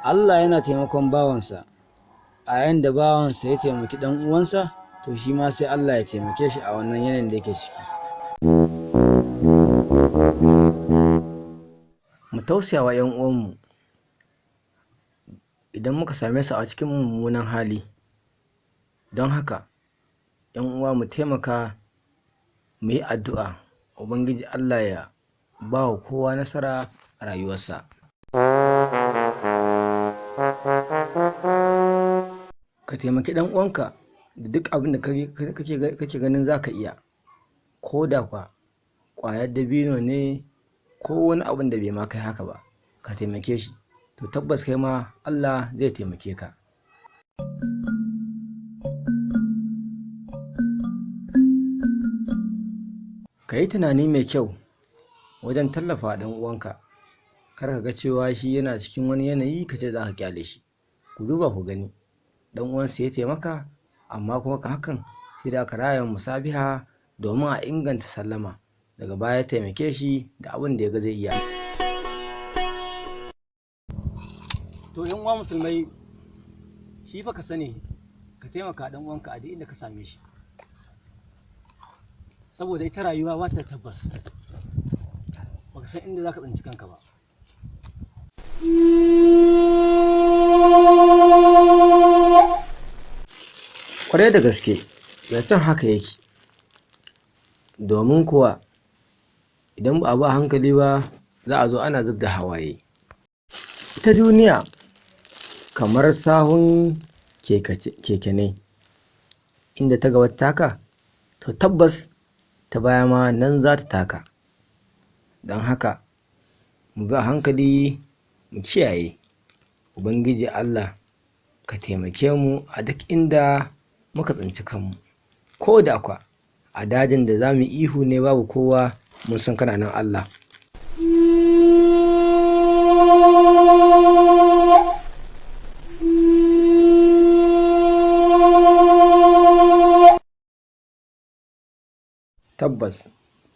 Allah yana taimakon bawansa, a yayin da bawansa ya taimaki ɗan uwansa, to shi ma sai Allah ya taimake shi a wannan yanayin da yake ciki. Mu tausaya wa 'yan uwanmu idan muka same su a cikin mummunan hali. Don haka 'yan uwa mu taimaka mu yi addu'a Ubangiji Allah ya ba wa kowa nasara a rayuwarsa. Ka taimaki ɗan uwanka da duk abin da kake ganin za ka iya, ko da ƙwayar dabino ne ko wani abin da bai ma kai haka ba, ka taimake shi, to tabbas kai ma Allah zai taimake ka. Ka yi tunani mai kyau wajen tallafa ɗan uwanka, kar ka ga cewa shi yana cikin wani yanayi ka ce za ka kyale shi. Ku duba ku gani, ɗan uwansa ya taimaka, amma kuma hakan sai da aka raya musabiha domin a inganta sallama, daga baya taimake shi da abin da ya ga zai iya. To yan uwa musulmai, shi fa ka sani ka taimaka ɗan uwanka a duk inda ka same shi, saboda ita rayuwa ba ta tabbas, baka san inda za ka tsinci kanka ba. Kwarai da gaske, zancen haka yake, domin kuwa idan ba a ba hankali ba za a zo ana zub da hawaye. Ita duniya kamar sahun keke ne, inda ta gaba taka, to tabbas ta baya ma nan za ta taka. Don haka mu bi a hankali, mu kiyaye. Ubangiji Allah ka taimake mu a duk inda muka tsinci kanmu, ko da kwa a dajin da za mu ihu ne babu kowa, mun san kana nan Allah. Tabbas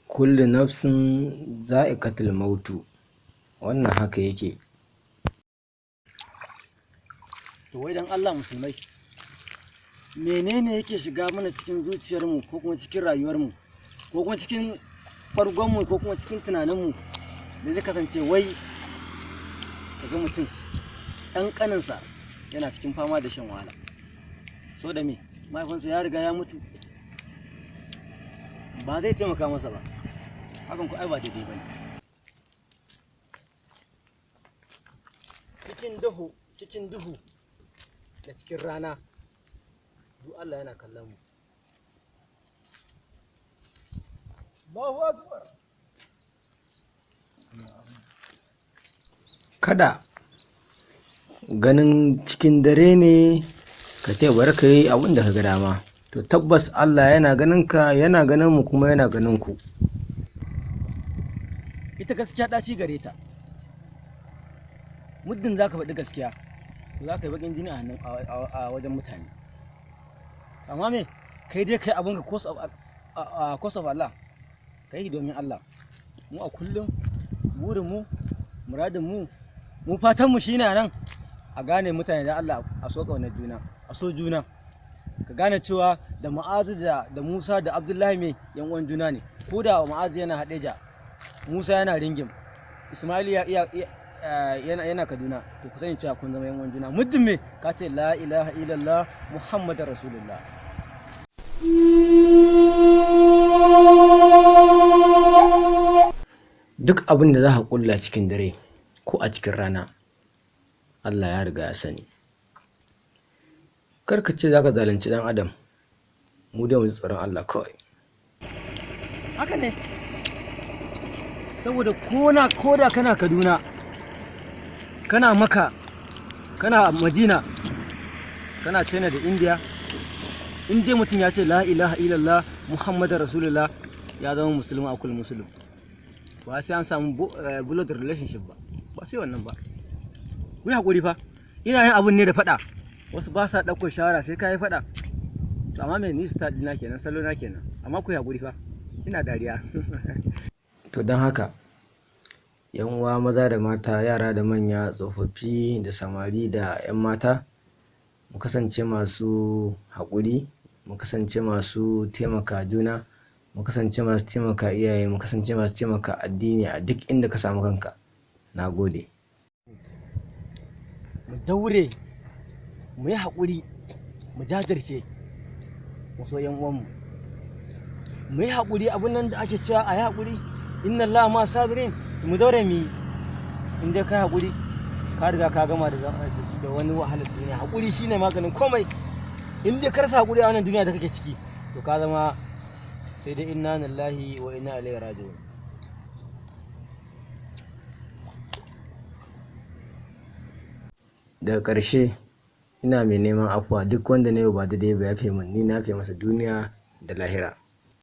kullu nafsin za'iqatul mautu, wannan haka yake. To wai dan Allah musulmai, menene yake shiga mana cikin zuciyarmu ko kuma cikin rayuwarmu ko kuma cikin fargonmu ko kuma cikin tunaninmu da zai kasance wai kaga mutum ɗan ƙaninsa yana cikin fama da shan wahala, so da me mahaifinsa ya riga ya mutu, ba zai taimaka masa ba. Hakan ku ai ba daidai ba ne. Cikin duhu da cikin rana, duk Allah yana kallon mu. Kada ganin cikin dare ne ka ce bari ka yi abin da ka ga dama, to tabbas Allah yana ganin ka, yana ganin mu, kuma yana ganin ku. Ita gaskiya ɗaci gare ta, muddin za ka faɗi gaskiya to za ka yi baƙin jini a wajen mutane. Amma me, kai dai kai abinka course of Allah, ka yi domin Allah. Mu a kullum burinmu, muradinmu, mu fatanmu shi ne nan a gane mutane da Allah, a so ƙaunar juna, a so juna. Ka gane cewa da Ma'azu da Musa da Abdullahi mai yan uwan juna ne. Ko da Ma'azu yana Hadeja, Musa yana Ringim, Ismail yana Kaduna, to ku sani cewa kun zama yan uwan juna. Muddin me ka ce la ilaha illallah Muhammadar Rasulullah. Duk abin da za ka kulla cikin dare ko a cikin rana, Allah ya riga ya sani. Kar ka ce za ka zalunci ɗan adam, mu da mu ji tsoron Allah kawai. Haka ne, saboda ko da kana Kaduna, kana Makka, kana Madina, kana China da India, in dai mutum ya ce la ilaha illallah Muhammadar Rasulullah, ya zama musulmi a kullum musulmi. Ba sai an samu blood relationship ba sai wannan ba. Ku yi haƙuri fa, ina yin abun ne da faɗa, wasu ba sa ɗaukar shawara sai ka yi faɗa. To amma me, ni style ɗina kenan, salo na kenan, amma ku yi haƙuri fa, ina dariya. To don haka 'Yan uwa maza da mata, yara da manya, tsofaffi da samari da 'yan mata, mu kasance masu haƙuri, mu kasance masu taimaka juna, mu kasance masu taimaka iyaye, mu kasance masu taimaka addini a duk inda ka samu kanka. Na gode. Mu daure, mu yi haƙuri, mu jajirce, mu so 'yan uwanmu. Mu yi haƙuri, abun nan da ake cewa a yi haƙuri, inna Allaha ma sabirin, mu daure mu yi. In dai ka yi haƙuri, ka riga ka gama da wani wahalar duniya. Haƙuri shine maganin komai. In dai ka rasa haƙuri a wannan duniya da kake ciki, to ka zama sai dai inna lillahi wa inna ilaihi raji'un. Daga ƙarshe, ina mai neman afuwa duk wanda na yi ba daidai ba, ya yafe min, ni na yafe masa duniya da lahira.